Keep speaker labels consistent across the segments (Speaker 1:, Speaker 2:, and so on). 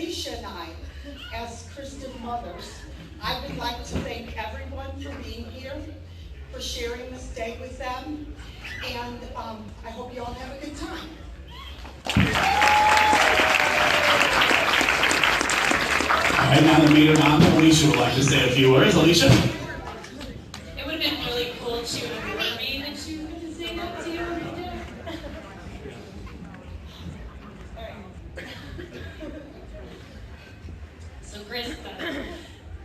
Speaker 1: Alicia and I, as Christian mothers, I would like to thank everyone for being here, for sharing this day with them, and I hope you all have a good time.
Speaker 2: All right, now the Maid-of-Honor, Alicia would like to say a few words. Alicia?
Speaker 3: It would have been really cool if she would have warned me that she was going to say that to you. So Krista,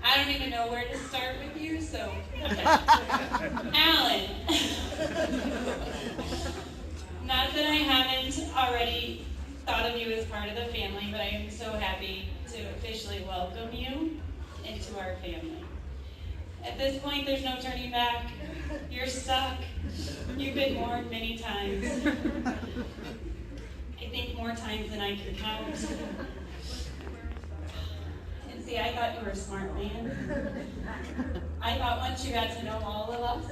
Speaker 3: I don't even know where to start with you, so Alan. Not that I haven't already thought of you as part of the family, but I am so happy to officially welcome you into our family. At this point, there's no turning back. You're stuck. You've been warned many times. I think more times than I can count. And see, I thought you were a smart man. I thought once you got to know all of us,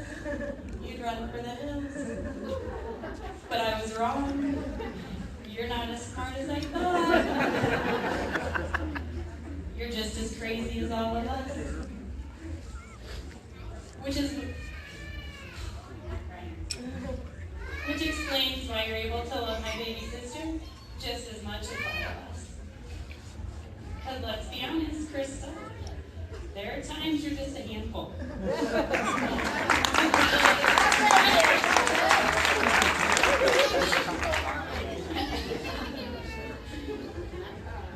Speaker 3: you'd run for the hills. But I was wrong. You're not as smart as I thought. You're just as crazy as all of us. Which explains why you're able to love my baby sister just as much as all of us. Because let's be honest, Krista, there are times you're just a handful.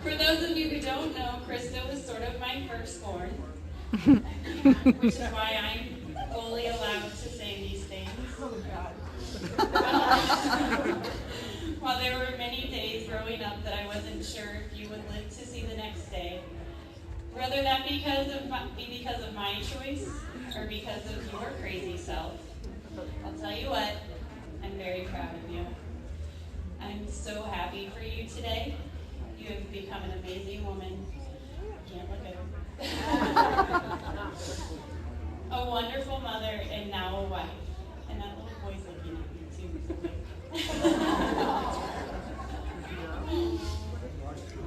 Speaker 3: For those of you who don't know, Krista was sort of my firstborn, which is why I'm fully allowed to say these things. While there were many days growing up that I wasn't sure if you would live to see the next day, whether that be because of my choice or because of your crazy self, I'll tell you what, I'm very proud of you. I'm so happy for you today. You have become an amazing woman. Can't look at her. A wonderful mother and now a wife. And that little boy's looking at me too.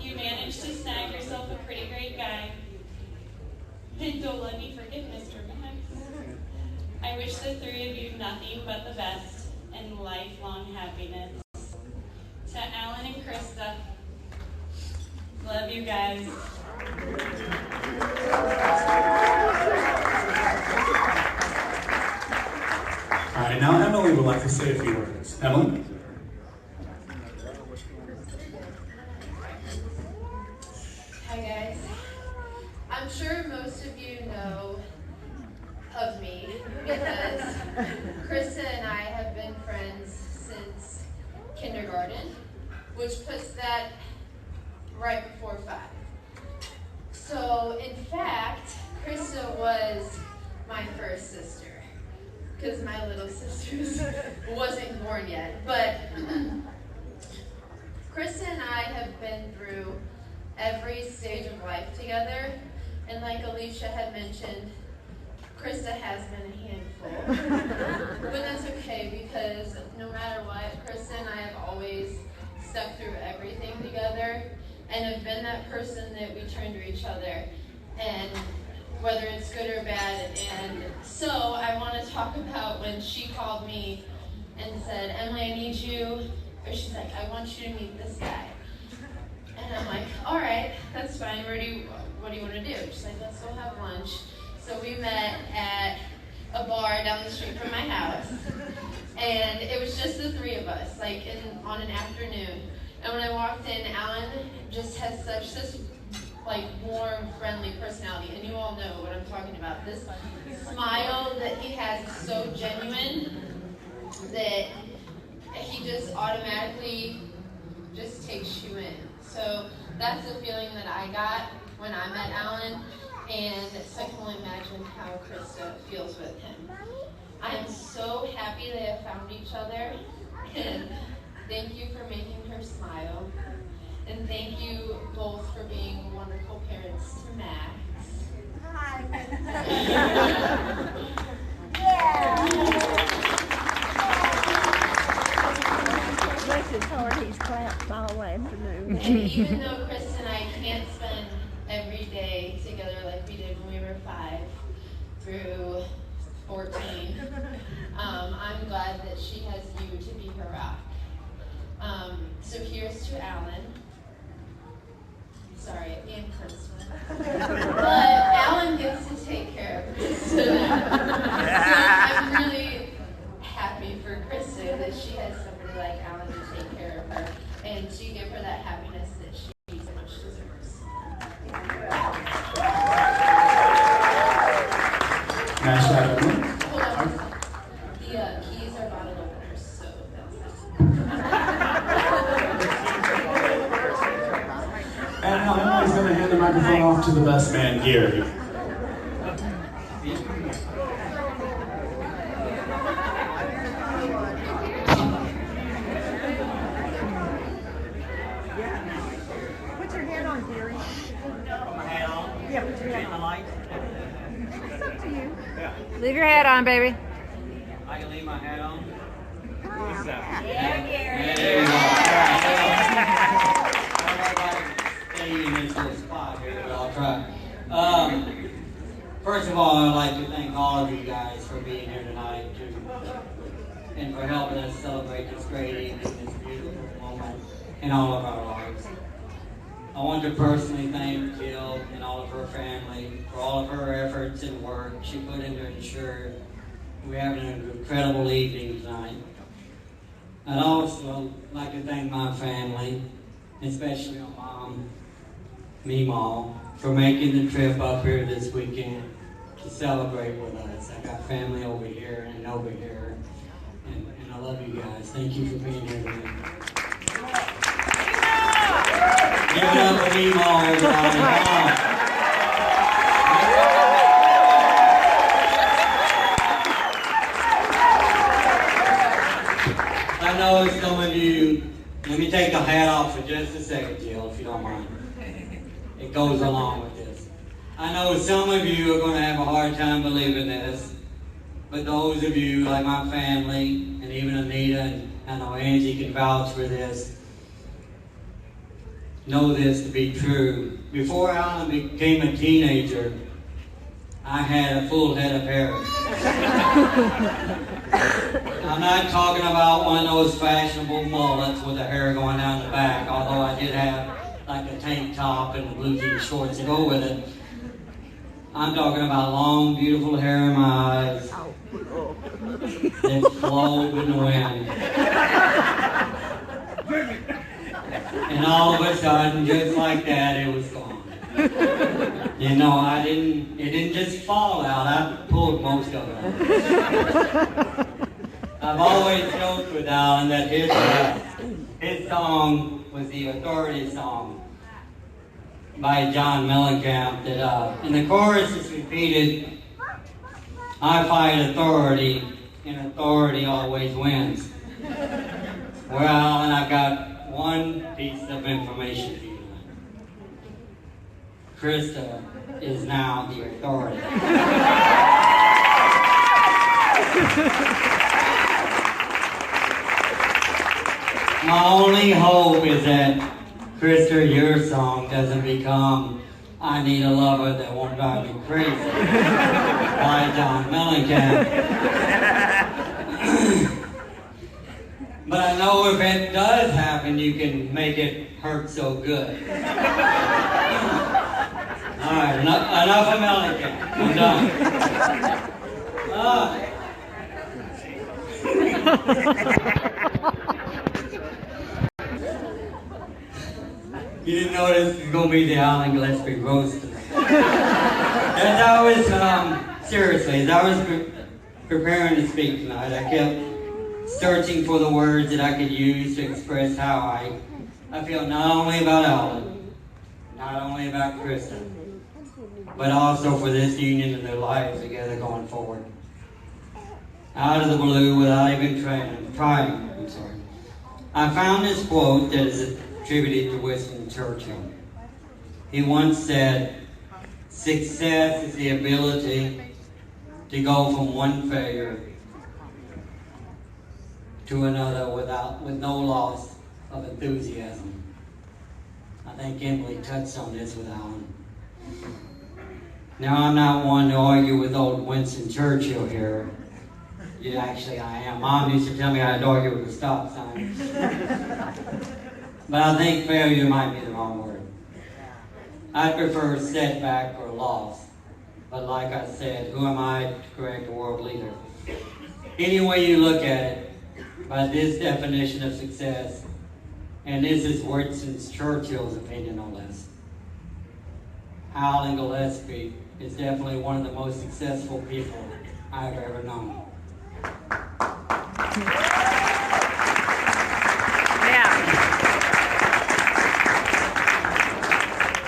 Speaker 3: You managed to snag yourself a pretty great guy. And don't let me forget Mr. Max. I wish the three of you nothing but the best and lifelong happiness. To Alan and Krista, love you guys.
Speaker 2: All right, now Emily would like to say a few words. Emily?
Speaker 4: Hi guys. I'm sure most of you know of me because Krista and I have been friends since kindergarten, which puts that right before 5. So in fact, Krista was my first sister because my little sister wasn't born yet. But Krista and I have been through every stage of life together, and like Alicia had mentioned, Krista has been a handful. But that's okay because no matter what, Krista and I have always stuck through everything together and have been that person that we turn to each other, and whether it's good or bad. And so I want to talk about when she called me and said, Emily, I need you, or she's like, I want you to meet this guy. And I'm like, all right, that's fine. What do you want to do? She's like, let's go have lunch. So we met at a bar down the street from my house. And it was just the three of us, like on an afternoon. And when I walked in, Alan just has such this like warm, friendly personality. And you all know what I'm talking about. This smile that he has is so genuine that he just automatically just takes you in. So that's the feeling that I got when I met Alan, and so I can only imagine how Krista feels with him. I am so happy they have found each other, and thank you for making her smile, and thank you both for being wonderful parents to Max. Hi.
Speaker 5: Bless his heart, he's clapped all afternoon.
Speaker 4: And even though Chris and I can't dated when we were 5 through 14. I'm glad that she has you to be her rock. So here's to Alan. Sorry, and Krista. But Alan gets to take care of Krista now. So I'm really happy for Krista that she has somebody like Alan to take care of her and to give her that happiness that she so much deserves.
Speaker 2: Hashtag.
Speaker 4: Hold on. The keys are bottle openers, so that's
Speaker 2: And now he's going to hand the microphone off to the best man, Gary.
Speaker 5: Put your hand on, Gary.
Speaker 6: Put my hat on.
Speaker 5: Yeah, put your
Speaker 6: Turn
Speaker 5: hand
Speaker 6: the
Speaker 5: on.
Speaker 6: light.
Speaker 5: It's up to you.
Speaker 7: Leave your hat on, baby.
Speaker 6: I can leave my hat on.
Speaker 3: Yeah, Gary.
Speaker 6: There you go. Stay in this little spot here, but I'll try. First of all, I'd like to thank all of you guys for being here tonight and for helping us celebrate this great evening, this beautiful moment in all of our lives. I want to personally thank Jill and all of her family for all of her efforts and work she put in to ensure we're having an incredible evening tonight. I'd also like to thank my family, especially my mom, Meemaw, for making the trip up here this weekend to celebrate with us. I got family over here and over here, and I love you guys. Thank you for being here tonight. Give it up for Meemaw, everybody. Come on. I know some of you, let me take the hat off for just a second, Jill, if you don't mind. It goes along with this. I know some of you are going to have a hard time believing this, but those of you, like my family, and even Anita, and I know Angie can vouch for this, know this to be true. Before Alan became a teenager, I had a full head of hair. I'm not talking about one of those fashionable mullets with the hair going down the back, although I did have like a tank top and blue jean shorts to go with it. I'm talking about long, beautiful hair in my eyes that flowed in the wind. And all of a sudden, just like that, it was gone. You know, it didn't just fall out, I pulled most of it out. I've always joked with Alan that his song was the Authority song by John Mellencamp, that in the chorus is repeated, I fight authority, and authority always wins. Well, Alan, I've got one piece of information for you. Krista is now the authority. My only hope is that, Krista, your song doesn't become I Need a Lover That Won't Drive Me Crazy by John Mellencamp. But I know if it does happen, you can make it hurt so good. All right, enough of Mellencamp. I'm done. You didn't notice it's going to be the Alan Gillespie roast tonight. As I was, seriously, as I was preparing to speak tonight, I kept searching for the words that I could use to express how I feel not only about Alan, not only about Krista, but also for this union and their lives together going forward. Out of the blue, without even trying, I found this quote that is attributed to Winston Churchill. He once said, "Success is the ability to go from one failure to another with no loss of enthusiasm." I think Emily touched on this with Alan. Now, I'm not one to argue with old Winston Churchill here. Yeah, actually, I am. Mom used to tell me I'd argue with a stop sign. But I think failure might be the wrong word. I prefer setback or loss. But like I said, who am I to correct a world leader? Any way you look at it, by this definition of success, and this is Winston Churchill's opinion on this, Alan Gillespie is definitely one of the most successful people I've ever known.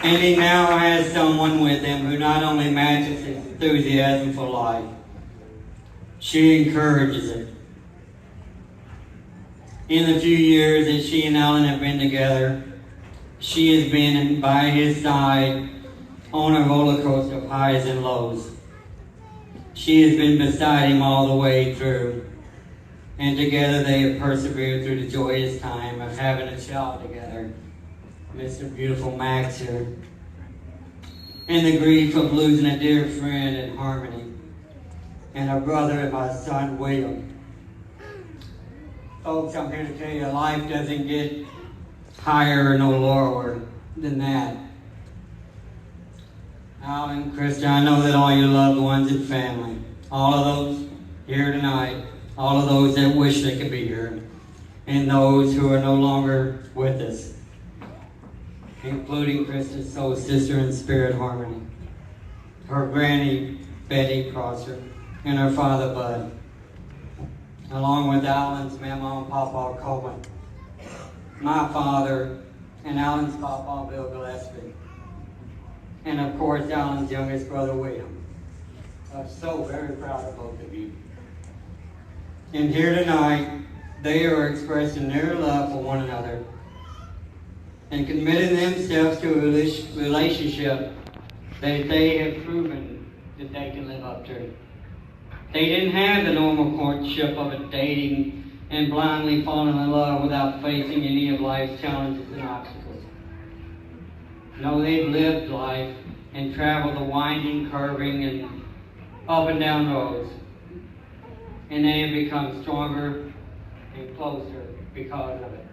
Speaker 6: And he now has someone with him who not only matches his enthusiasm for life, she encourages it. In the few years that she and Alan have been together, she has been by his side on a roller coaster of highs and lows. She has been beside him all the way through. And together they have persevered through the joyous time of having a child together. Mr. Beautiful Max here. And the grief of losing a dear friend in Harmony. And a brother and my son William. Folks, I'm here to tell you, life doesn't get higher or no lower than that. Alan, Krista, I know that all your loved ones and family, all of those here tonight, all of those that wish they could be here, and those who are no longer with us, including Krista's soul sister in spirit Harmony, her granny Betty Prosser, and her father Bud, along with Alan's mama and papa Coleman, my father, and Alan's papa Bill Gillespie, and of course Alan's youngest brother William. I'm so very proud of both of you. And here tonight, they are expressing their love for one another and committing themselves to a relationship that they have proven that they can live up to. They didn't have the normal courtship of a dating and blindly falling in love without facing any of life's challenges and obstacles. No, they've lived life and traveled the winding, curving, and up and down roads. And they have become stronger and closer because of it.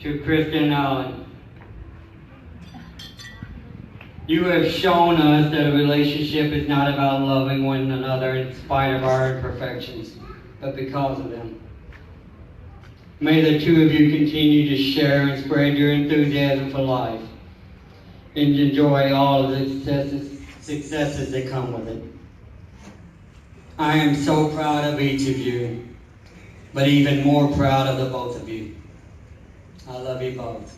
Speaker 6: To Krista and Alan, you have shown us that a relationship is not about loving one another in spite of our imperfections, but because of them. May the two of you continue to share and spread your enthusiasm for life and enjoy all of the successes that come with it. I am so proud of each of you, but even more proud of the both of you. I love you both.